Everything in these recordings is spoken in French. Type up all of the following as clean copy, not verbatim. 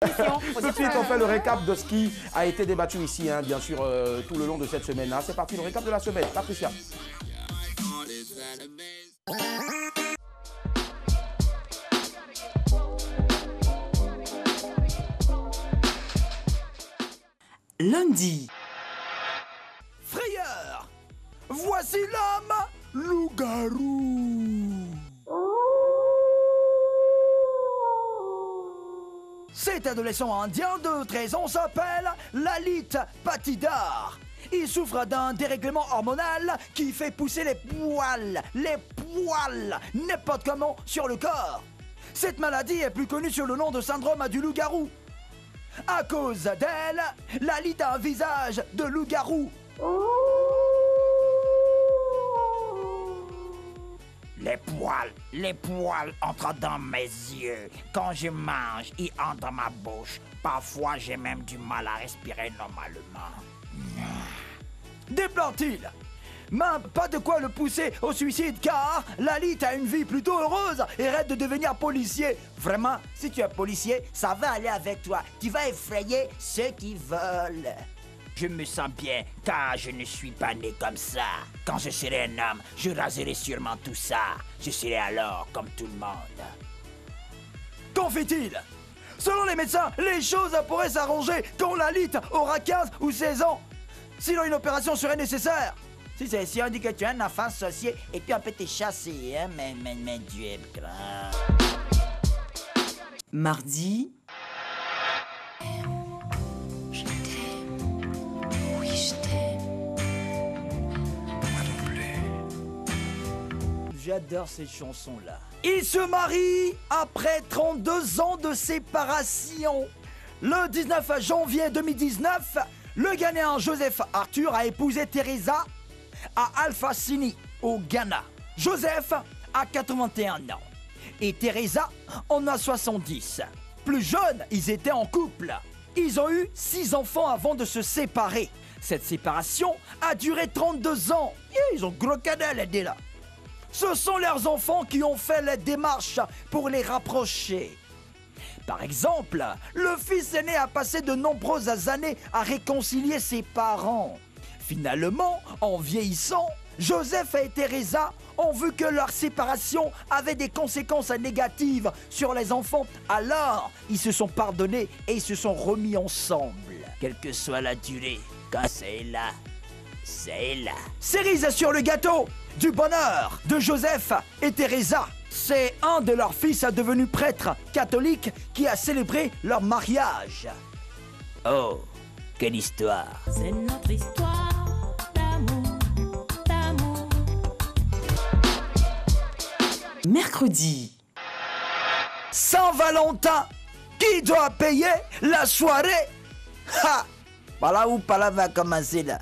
discussion. Tout de suite, on fait le récap de ce qui a été débattu ici, hein, bien sûr, tout le long de cette semaine. Hein. C'est parti, le récap de la semaine. Patricia. Lundi. Frayeur, voici l'homme loup-garou. Cet adolescent indien de 13 ans s'appelle Lalit Patidar. Il souffre d'un dérèglement hormonal qui fait pousser les poils, n'importe comment sur le corps. Cette maladie est plus connue sous le nom de syndrome du loup-garou. À cause d'elle, Lalit a un visage de loup-garou. Les poils entrent dans mes yeux. Quand je mange, ils entrent dans ma bouche. Parfois, j'ai même du mal à respirer normalement. Déplore-t-il? Mais pas de quoi le pousser au suicide car Lalit a une vie plutôt heureuse et rêve de devenir policier. Vraiment, si tu es policier, ça va aller avec toi. Tu vas effrayer ceux qui veulent. Je me sens bien car je ne suis pas né comme ça. Quand je serai un homme, je raserai sûrement tout ça. Je serai alors comme tout le monde. Qu'en fait-il? Selon les médecins, les choses pourraient s'arranger quand Lalit aura 15 ou 16 ans. Sinon une opération serait nécessaire. Si on dit que tu es un enfant sorcier et puis on peut te chasser, hein, mais Dieu est grand. Mardi. Je t'aime. Oui, je t'aime. Moi non plus. J'adore ces chansons-là. Il se marie après 32 ans de séparation. Le 19 janvier 2019, le Ghanéen Joseph Arthur a épousé Teresa à Alpha-Sini, au Ghana. Joseph a 81 ans et Teresa en a 70. Plus jeunes, ils étaient en couple. Ils ont eu 6 enfants avant de se séparer. Cette séparation a duré 32 ans. Ils ont gros canal les deux là. Ce sont leurs enfants qui ont fait les démarches pour les rapprocher. Par exemple, le fils aîné a passé de nombreuses années à réconcilier ses parents. Finalement, en vieillissant, Joseph et Teresa ont vu que leur séparation avait des conséquences négatives sur les enfants. Alors, ils se sont pardonnés et ils se sont remis ensemble. Quelle que soit la durée, quand c'est là, c'est là. Cerise sur le gâteau du bonheur de Joseph et Teresa. C'est un de leurs fils devenu prêtre catholique qui a célébré leur mariage. Oh, quelle histoire. C'est notre histoire d'amour, d'amour. Mercredi. Saint-Valentin, qui doit payer la soirée? Ha! Par là où par là va commencer là.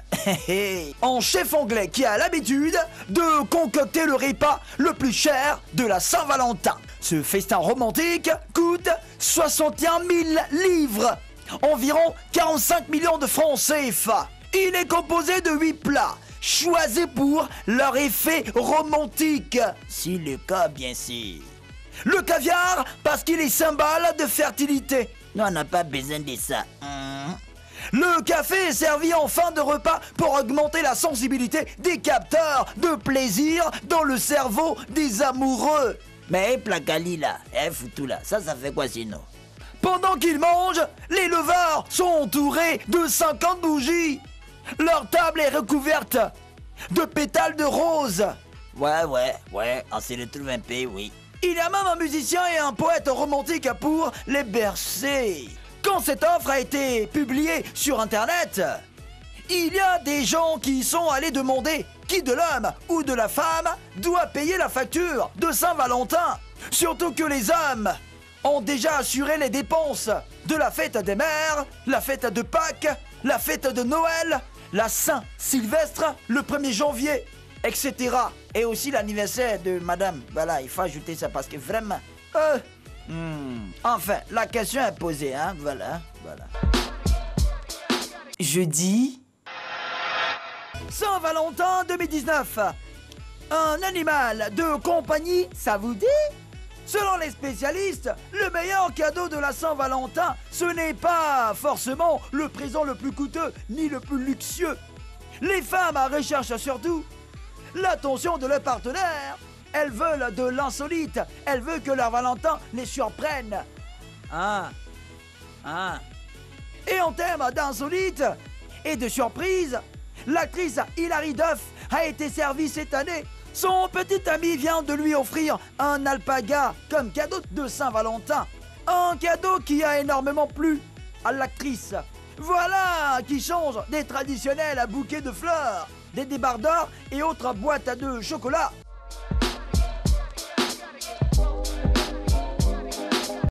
Un chef anglais qui a l'habitude de concocter le repas le plus cher de la Saint-Valentin. Ce festin romantique coûte 61 000 livres, environ 45 millions de francs CFA. Il est composé de 8 plats, choisis pour leur effet romantique. Si le cas, bien sûr. Le caviar, parce qu'il est symbole de fertilité. Nous, on n'a pas besoin de ça. Le café est servi en fin de repas pour augmenter la sensibilité des capteurs de plaisir dans le cerveau des amoureux. Mais Placali là, foutu là, ça fait quoi sinon? Pendant qu'ils mangent, les leveurs sont entourés de 50 bougies. Leur table est recouverte de pétales de rose. Ouais, on se retrouve un peu, oui. Il y a même un musicien et un poète romantique pour les bercer. Quand cette offre a été publiée sur Internet, il y a des gens qui sont allés demander qui de l'homme ou de la femme doit payer la facture de Saint-Valentin. Surtout que les hommes ont déjà assuré les dépenses de la fête des mères, la fête de Pâques, la fête de Noël, la Saint-Sylvestre, le 1er janvier, etc. Et aussi l'anniversaire de madame. Voilà, il faut ajouter ça parce que vraiment... Enfin, la question est posée, hein, voilà. Jeudi. Saint-Valentin 2019. Un animal de compagnie, ça vous dit? Selon les spécialistes, le meilleur cadeau de la Saint-Valentin, ce n'est pas forcément le présent le plus coûteux ni le plus luxueux. Les femmes recherchent surtout l'attention de leur partenaire. Elles veulent de l'insolite. Elles veulent que leur Valentin les surprenne. Et en termes d'insolite et de surprise, l'actrice Hilary Duff a été servie cette année. Son petit ami vient de lui offrir un alpaga comme cadeau de Saint-Valentin. Un cadeau qui a énormément plu à l'actrice. Voilà qui change des traditionnels bouquets de fleurs, des débardeurs et autres boîtes de chocolat